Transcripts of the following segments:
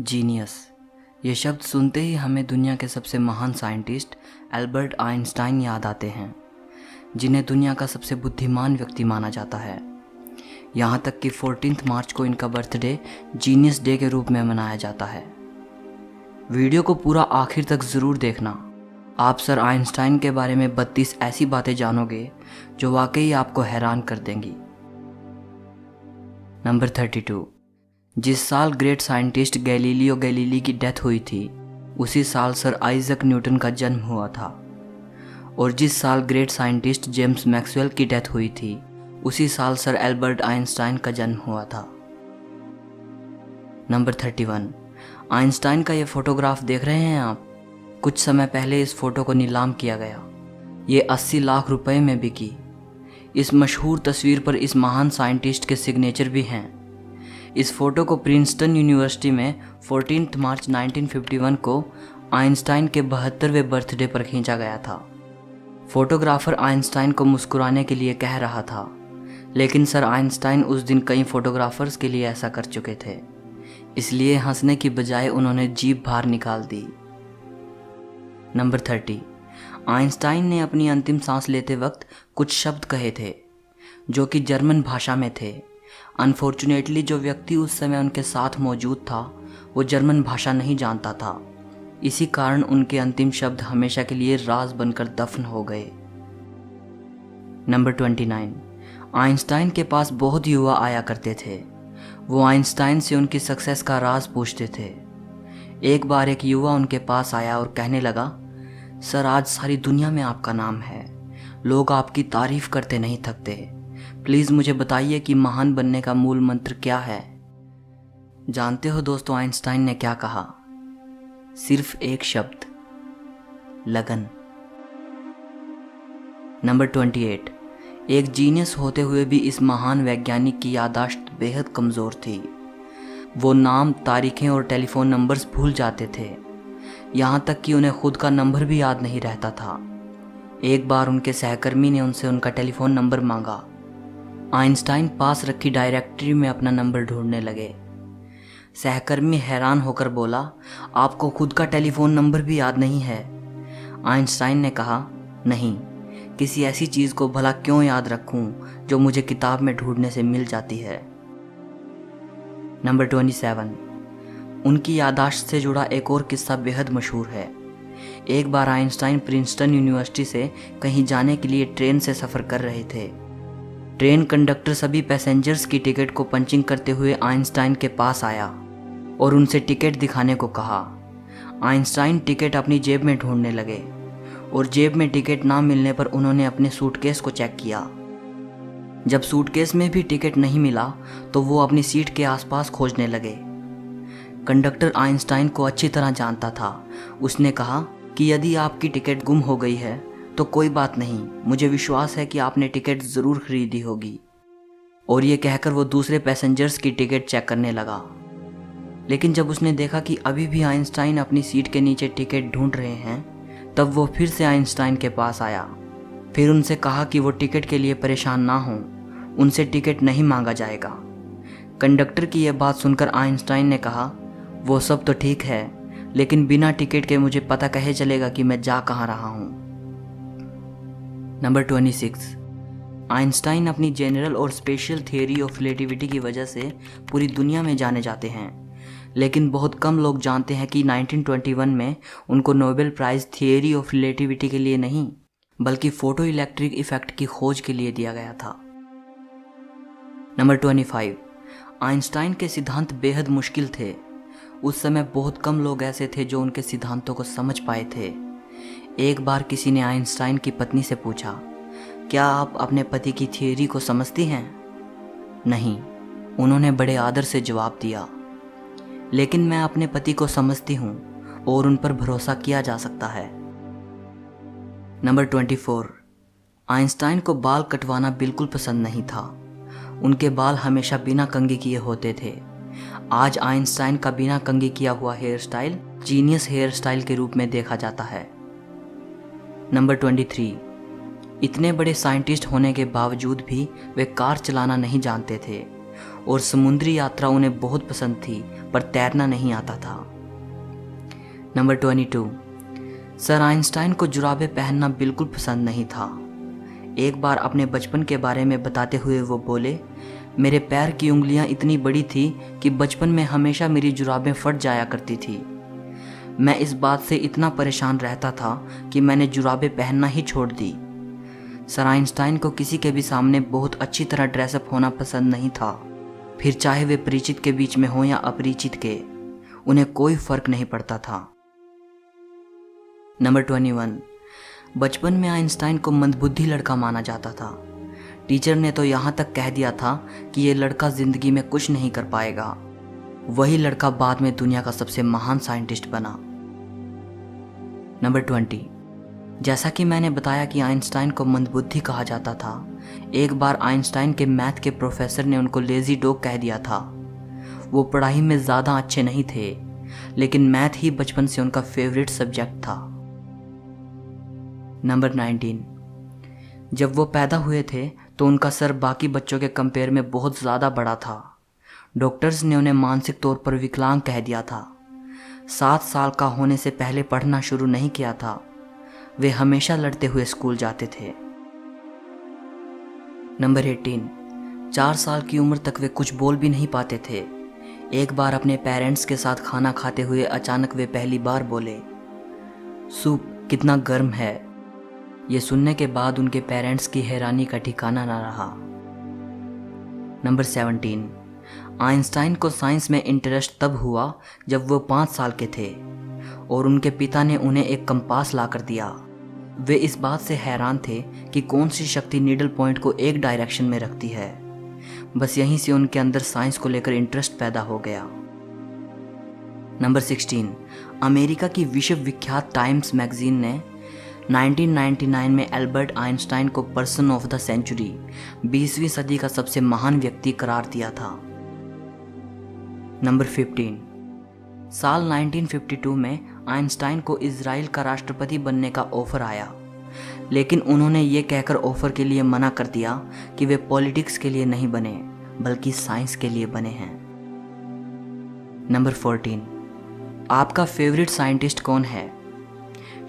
Genius, ये शब्द सुनते ही हमें दुनिया के सबसे महान साइंटिस्ट एल्बर्ट आइंस्टाइन याद आते हैं, जिन्हें दुनिया का सबसे बुद्धिमान व्यक्ति माना जाता है। यहाँ तक कि 14 मार्च को इनका बर्थडे जीनियस डे के रूप में मनाया जाता है। वीडियो को पूरा आखिर तक ज़रूर देखना। आप सर आइंस्टाइन के बारे में 32 ऐसी बातें जानोगे जो वाकई आपको हैरान कर देंगी। नंबर 32। जिस साल ग्रेट साइंटिस्ट गैलीलियो गैलीली की डेथ हुई थी, उसी साल सर आइजक न्यूटन का जन्म हुआ था। और जिस साल ग्रेट साइंटिस्ट जेम्स मैक्सवेल की डेथ हुई थी, उसी साल सर एल्बर्ट आइंस्टाइन का जन्म हुआ था। नंबर 31। आइंस्टाइन का ये फोटोग्राफ देख रहे हैं आप? कुछ समय पहले इस फोटो को नीलाम किया गया। ये 80 लाख रुपए में बिकी। इस मशहूर तस्वीर पर इस महान साइंटिस्ट के सिग्नेचर भी हैं। इस फोटो को प्रिंसटन यूनिवर्सिटी में 14 मार्च 1951 को आइंस्टाइन के 72वें बर्थडे पर खींचा गया था। फोटोग्राफर आइंस्टाइन को मुस्कुराने के लिए कह रहा था, लेकिन सर आइंस्टाइन उस दिन कई फोटोग्राफर्स के लिए ऐसा कर चुके थे, इसलिए हंसने की बजाय उन्होंने जीभ बाहर निकाल दी। नंबर 30। आइंस्टाइन ने अपनी अंतिम सांस लेते वक्त कुछ शब्द कहे थे जो कि जर्मन भाषा में थे। अनफॉर्चुनेटली जो व्यक्ति उस समय उनके साथ मौजूद था वो जर्मन भाषा नहीं जानता था। इसी कारण उनके अंतिम शब्द हमेशा के लिए राज बनकर दफन हो गए। नंबर 29। आइंस्टाइन के पास बहुत युवा आया करते थे। वो आइंस्टाइन से उनकी सक्सेस का राज पूछते थे। एक बार एक युवा उनके पास आया और कहने लगा, सर आज सारी दुनिया में आपका नाम है, लोग आपकी तारीफ करते नहीं थकते, प्लीज़ मुझे बताइए कि महान बनने का मूल मंत्र क्या है। जानते हो दोस्तों आइंस्टाइन ने क्या कहा? सिर्फ एक शब्द, लगन। नंबर 28। एक जीनियस होते हुए भी इस महान वैज्ञानिक की याददाश्त बेहद कमज़ोर थी। वो नाम, तारीखें और टेलीफोन नंबर्स भूल जाते थे। यहाँ तक कि उन्हें खुद का नंबर भी याद नहीं रहता था। एक बार उनके सहकर्मी ने उनसे उनका टेलीफोन नंबर मांगा। आइंस्टाइन पास रखी डायरेक्टरी में अपना नंबर ढूंढने लगे। सहकर्मी हैरान होकर बोला, आपको खुद का टेलीफोन नंबर भी याद नहीं है? आइंस्टाइन ने कहा, नहीं, किसी ऐसी चीज़ को भला क्यों याद रखूं जो मुझे किताब में ढूंढने से मिल जाती है। नंबर 27। उनकी याददाश्त से जुड़ा एक और किस्सा बेहद मशहूर है। एक बार आइंस्टाइन प्रिंसटन यूनिवर्सिटी से कहीं जाने के लिए ट्रेन से सफ़र कर रहे थे। ट्रेन कंडक्टर सभी पैसेंजर्स की टिकट को पंचिंग करते हुए आइंस्टाइन के पास आया और उनसे टिकट दिखाने को कहा। आइंस्टाइन टिकट अपनी जेब में ढूंढने लगे और जेब में टिकट ना मिलने पर उन्होंने अपने सूटकेस को चेक किया। जब सूटकेस में भी टिकट नहीं मिला तो वो अपनी सीट के आसपास खोजने लगे। कंडक्टर आइंस्टाइन को अच्छी तरह जानता था। उसने कहा कि यदि आपकी टिकट गुम हो गई है तो कोई बात नहीं, मुझे विश्वास है कि आपने टिकट ज़रूर खरीदी होगी। और ये कहकर वो दूसरे पैसेंजर्स की टिकट चेक करने लगा। लेकिन जब उसने देखा कि अभी भी आइंस्टाइन अपनी सीट के नीचे टिकट ढूंढ रहे हैं, तब वो फिर से आइंस्टाइन के पास आया। फिर उनसे कहा कि वो टिकट के लिए परेशान ना हों, उनसे टिकट नहीं मांगा जाएगा। कंडक्टर की यह बात सुनकर आइंस्टाइन ने कहा, वो सब तो ठीक है, लेकिन बिना टिकट के मुझे पता कैसे चलेगा कि मैं जा कहाँ रहा हूँ। नंबर 26। आइंस्टाइन अपनी जनरल और स्पेशल थियोरी ऑफ रिलेटिविटी की वजह से पूरी दुनिया में जाने जाते हैं, लेकिन बहुत कम लोग जानते हैं कि 1921 में उनको Nobel prize theory of relativity के लिए नहीं, बल्कि फोटो इलेक्ट्रिक इफेक्ट की खोज के लिए दिया गया था। नंबर 25। आइंस्टाइन के सिद्धांत बेहद मुश्किल थे। उस समय बहुत कम लोग ऐसे थे जो उनके सिद्धांतों को समझ पाए थे। एक बार किसी ने आइंस्टाइन की पत्नी से पूछा, क्या आप अपने पति की थियोरी को समझती हैं? नहीं, उन्होंने बड़े आदर से जवाब दिया, लेकिन मैं अपने पति को समझती हूँ और उन पर भरोसा किया जा सकता है। नंबर 24। आइंस्टाइन को बाल कटवाना बिल्कुल पसंद नहीं था। उनके बाल हमेशा बिना कंघी किए होते थे। आज आइंस्टाइन का बिना कंघी किया हुआ hair style genius hair style के रूप में देखा जाता है। नंबर 23। इतने बड़े साइंटिस्ट होने के बावजूद भी वे कार चलाना नहीं जानते थे और समुद्री यात्रा उन्हें बहुत पसंद थी, पर तैरना नहीं आता था। नंबर 22, सर आइंस्टाइन को जुराबें पहनना बिल्कुल पसंद नहीं था। एक बार अपने बचपन के बारे में बताते हुए वो बोले, मेरे पैर की उंगलियां इतनी बड़ी थी कि बचपन में हमेशा मेरी जुराबें फट जाया करती थी। मैं इस बात से इतना परेशान रहता था कि मैंने जुराबें पहनना ही छोड़ दी। सर आइंस्टाइन को किसी के भी सामने बहुत अच्छी तरह ड्रेसअप होना पसंद नहीं था, फिर चाहे वे परिचित के बीच में हो या अपरिचित के, उन्हें कोई फर्क नहीं पड़ता था। नंबर 21, बचपन में आइंस्टाइन को मंदबुद्धि लड़का माना जाता था। टीचर ने तो यहाँ तक कह दिया था कि ये लड़का जिंदगी में कुछ नहीं कर पाएगा। वही लड़का बाद में दुनिया का सबसे महान साइंटिस्ट बना। नंबर 20, जैसा कि मैंने बताया कि आइंस्टाइन को मंदबुद्धि कहा जाता था, एक बार आइंस्टाइन के मैथ के प्रोफेसर ने उनको लेजी डॉग कह दिया था। वो पढ़ाई में ज़्यादा अच्छे नहीं थे, लेकिन मैथ ही बचपन से उनका फेवरेट सब्जेक्ट था। नंबर 19, जब वो पैदा हुए थे तो उनका सर बाकी बच्चों के कंपेयर में बहुत ज़्यादा बड़ा था। डॉक्टर्स ने उन्हें मानसिक तौर पर विकलांग कह दिया था। 7 साल का होने से पहले पढ़ना शुरू नहीं किया था। वे हमेशा लड़ते हुए स्कूल जाते थे। नंबर 18, 4 साल की उम्र तक वे कुछ बोल भी नहीं पाते थे। एक बार अपने पेरेंट्स के साथ खाना खाते हुए अचानक वे पहली बार बोले, सूप कितना गर्म है। ये सुनने के बाद उनके पेरेंट्स की हैरानी का ठिकाना ना रहा। नंबर 17, आइंस्टाइन को साइंस में इंटरेस्ट तब हुआ जब वो 5 साल के थे और उनके पिता ने उन्हें एक कंपास ला कर दिया। वे इस बात से हैरान थे कि कौन सी शक्ति नीडल पॉइंट को एक डायरेक्शन में रखती है। बस यहीं से उनके अंदर साइंस को लेकर इंटरेस्ट पैदा हो गया। नंबर 16, अमेरिका की विश्व विख्यात टाइम्स मैगजीन ने 1999 में एल्बर्ट आइंस्टाइन को पर्सन ऑफ द सेंचुरी, 20वीं सदी का सबसे महान व्यक्ति करार दिया था। नंबर 15, साल 1952 में आइंस्टाइन को इजराइल का राष्ट्रपति बनने का ऑफर आया, लेकिन उन्होंने ये कहकर ऑफर के लिए मना कर दिया कि वे पॉलिटिक्स के लिए नहीं बने बल्कि साइंस के लिए बने हैं। नंबर 14, आपका फेवरेट साइंटिस्ट कौन है?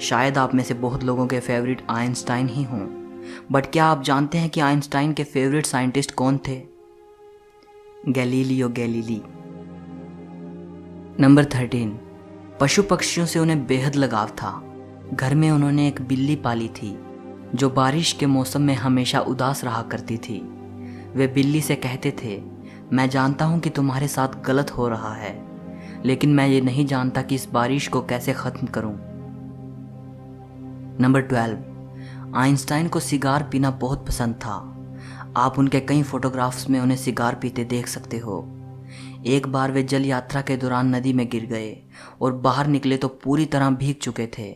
शायद आप में से बहुत लोगों के फेवरेट आइंस्टाइन ही हों, बट क्या आप जानते हैं कि आइंस्टाइन के फेवरेट साइंटिस्ट कौन थे? Galileo Galilei. नंबर 13, पशु पक्षियों से उन्हें बेहद लगाव था। घर में उन्होंने एक बिल्ली पाली थी जो बारिश के मौसम में हमेशा उदास रहा करती थी। वे बिल्ली से कहते थे, मैं जानता हूँ कि तुम्हारे साथ गलत हो रहा है, लेकिन मैं ये नहीं जानता कि इस बारिश को कैसे ख़त्म करूँ। नंबर 12, आइंस्टाइन को सिगार पीना बहुत पसंद था। आप उनके कई फोटोग्राफ्स में उन्हें सिगार पीते देख सकते हो। एक बार वे जल यात्रा के दौरान नदी में गिर गए और बाहर निकले तो पूरी तरह भीग चुके थे,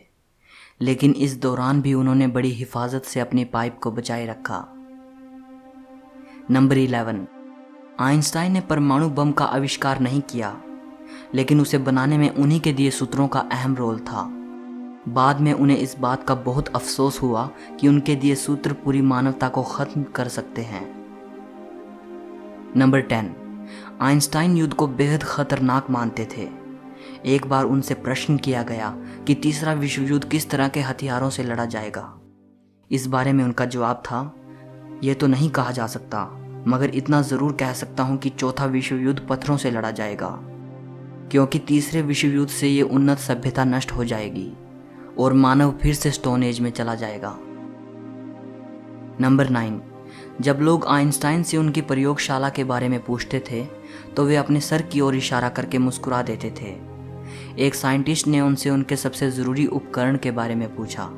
लेकिन इस दौरान भी उन्होंने बड़ी हिफाजत से अपनी पाइप को बचाए रखा। नंबर 11, आइंस्टाइन ने परमाणु बम का आविष्कार नहीं किया, लेकिन उसे बनाने में उन्हीं के दिए सूत्रों का अहम रोल था। बाद में उन्हें इस बात का बहुत अफसोस हुआ कि उनके दिए सूत्र पूरी मानवता को खत्म कर सकते हैं। नंबर 10, आइंस्टाइन युद्ध को बेहद खतरनाक मानते थे। एक बार उनसे प्रश्न किया गया कि तीसरा विश्व युद्ध किस तरह के हथियारों से लड़ा जाएगा। इस बारे में उनका जवाब था, यह तो नहीं कहा जा सकता, मगर इतना ज़रूर कह सकता हूँ कि चौथा विश्व युद्ध पत्थरों से लड़ा जाएगा, क्योंकि तीसरे विश्व युद्ध से ये उन्नत सभ्यता नष्ट हो जाएगी और मानव फिर से स्टोन एज में चला जाएगा। नंबर 9, जब लोग आइंस्टाइन से उनकी प्रयोगशाला के बारे में पूछते थे तो वे अपने सर की ओर इशारा करके मुस्कुरा देते थे। एक साइंटिस्ट ने उनसे उनके सबसे ज़रूरी उपकरण के बारे में पूछा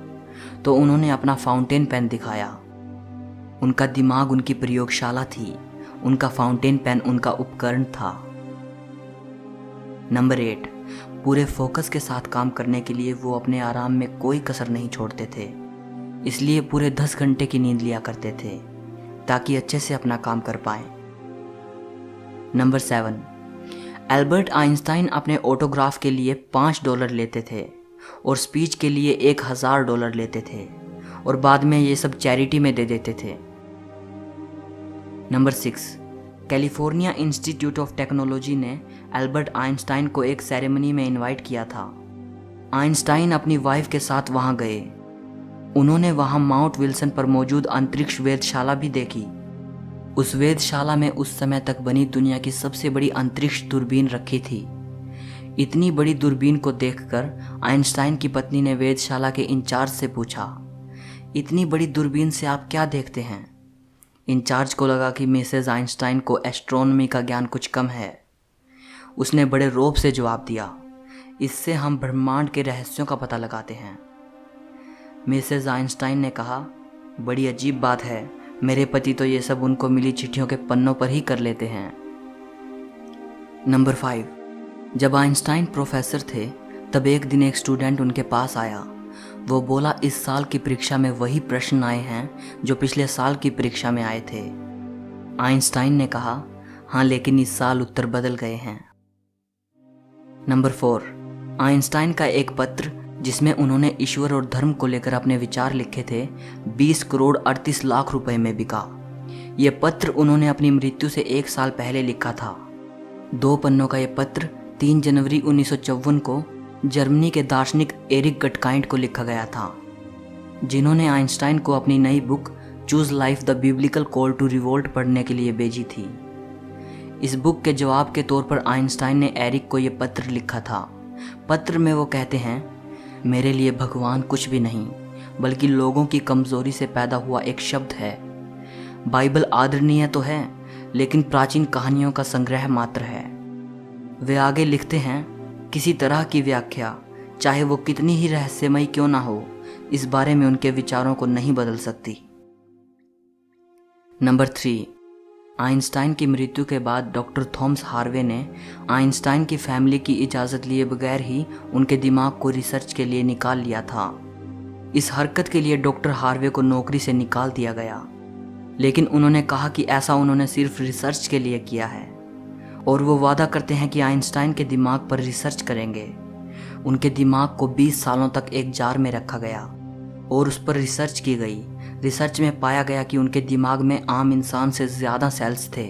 तो उन्होंने अपना फाउंटेन पेन दिखाया। उनका दिमाग उनकी प्रयोगशाला थी, उनका फाउंटेन पेन उनका उपकरण था। नंबर 8, पूरे फोकस के साथ काम करने के लिए वो अपने आराम में कोई कसर नहीं छोड़ते थे, इसलिए पूरे 10 घंटे की नींद लिया करते थे ताकि अच्छे से अपना काम कर पाएं। नंबर 7, एल्बर्ट आइंस्टाइन अपने ऑटोग्राफ के लिए $5 लेते थे और स्पीच के लिए $1000 लेते थे और बाद में ये सब चैरिटी में दे देते थे। Number 6, California institute of technology ने एल्बर्ट आइंस्टाइन को एक सेरेमनी में इनवाइट किया था। आइंस्टाइन अपनी वाइफ के साथ वहां गए। उन्होंने वहां माउंट विल्सन पर मौजूद अंतरिक्ष वेधशाला भी देखी। उस वेधशाला में उस समय तक बनी दुनिया की सबसे बड़ी अंतरिक्ष दूरबीन रखी थी। इतनी बड़ी दूरबीन को देखकर आइंस्टाइन की पत्नी ने वेधशाला के इंचार्ज से पूछा, इतनी बड़ी दूरबीन से आप क्या देखते हैं? इंचार्ज को लगा कि मिसेज आइंस्टाइन को एस्ट्रोनॉमी का ज्ञान कुछ कम है। उसने बड़े रौब से जवाब दिया, इससे हम ब्रह्मांड के रहस्यों का पता लगाते हैं। मिसेज आइंस्टाइन ने कहा, बड़ी अजीब बात है, मेरे पति तो ये सब उनको मिली चिट्ठियों के पन्नों पर ही कर लेते हैं। नंबर 5, जब आइंस्टाइन प्रोफेसर थे तब एक दिन एक स्टूडेंट उनके पास आया। वो बोला, इस साल की परीक्षा में वही प्रश्न आए हैं जो पिछले साल की परीक्षा में आए थे। आइंस्टाइन ने कहा, हाँ, लेकिन इस साल उत्तर बदल गए हैं। नंबर 4, आइंस्टाइन का एक पत्र जिसमें उन्होंने ईश्वर और धर्म को लेकर अपने विचार लिखे थे 20 करोड़ 38 लाख रुपए में बिका। यह पत्र उन्होंने अपनी मृत्यु से 1 साल पहले लिखा था। 2 पन्नों का यह पत्र 3 जनवरी 1954 को जर्मनी के दार्शनिक एरिक गटकाइंड को लिखा गया था, जिन्होंने आइंस्टाइन को अपनी नई book choose life the biblical call to revolt पढ़ने के लिए भेजी थी। इस बुक के जवाब के तौर पर आइंस्टाइन ने एरिक को यह पत्र लिखा था। पत्र में वो कहते हैं, मेरे लिए भगवान कुछ भी नहीं बल्कि लोगों की कमजोरी से पैदा हुआ एक शब्द है। बाइबल आदरणीय तो है लेकिन प्राचीन कहानियों का संग्रह मात्र है। वे आगे लिखते हैं, किसी तरह की व्याख्या चाहे वो कितनी ही रहस्यमयी क्यों ना हो, इस बारे में उनके विचारों को नहीं बदल सकती। नंबर 3, आइंस्टाइन की मृत्यु के बाद डॉक्टर थॉमस हार्वे ने आइंस्टाइन की फैमिली की इजाज़त लिए बगैर ही उनके दिमाग को रिसर्च के लिए निकाल लिया था। इस हरकत के लिए डॉक्टर हार्वे को नौकरी से निकाल दिया गया, लेकिन उन्होंने कहा कि ऐसा उन्होंने सिर्फ रिसर्च के लिए किया है और वो वादा करते हैं कि आइंस्टाइन के दिमाग पर रिसर्च करेंगे। उनके दिमाग को 20 सालों तक एक जार में रखा गया और उस पर रिसर्च की गई। रिसर्च में पाया गया कि उनके दिमाग में आम इंसान से ज़्यादा सेल्स थे।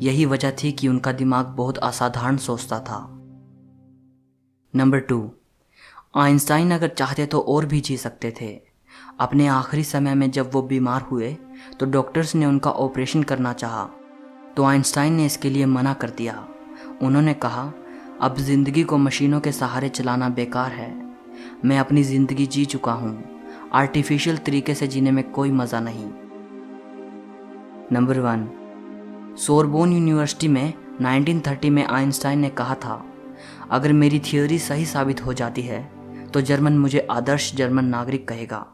यही वजह थी कि उनका दिमाग बहुत असाधारण सोचता था। नंबर 2, आइंस्टाइन अगर चाहते तो और भी जी सकते थे। अपने आखिरी समय में जब वो बीमार हुए तो डॉक्टर्स ने उनका ऑपरेशन करना चाहा, तो आइंस्टाइन ने इसके लिए मना कर दिया। उन्होंने कहा, अब ज़िंदगी को मशीनों के सहारे चलाना बेकार है। मैं अपनी ज़िंदगी जी चुका हूँ, आर्टिफिशियल तरीके से जीने में कोई मज़ा नहीं। नंबर 1, सोरबोन यूनिवर्सिटी में 1930 में आइंस्टाइन ने कहा था, अगर मेरी थियोरी सही साबित हो जाती है तो जर्मन मुझे आदर्श जर्मन नागरिक कहेगा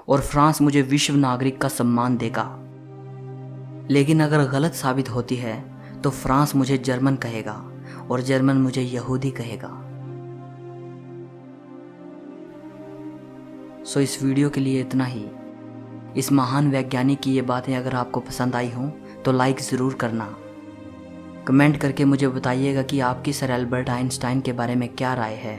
और फ्रांस मुझे विश्व नागरिक का सम्मान देगा। लेकिन अगर गलत साबित होती है तो फ्रांस मुझे जर्मन कहेगा और जर्मन मुझे यहूदी कहेगा। सो इस वीडियो के लिए इतना ही। इस महान वैज्ञानिक की ये बातें अगर आपको पसंद आई हों तो लाइक ज़रूर करना। कमेंट करके मुझे बताइएगा कि आपकी सर एल्बर्ट आइंस्टाइन के बारे में क्या राय है।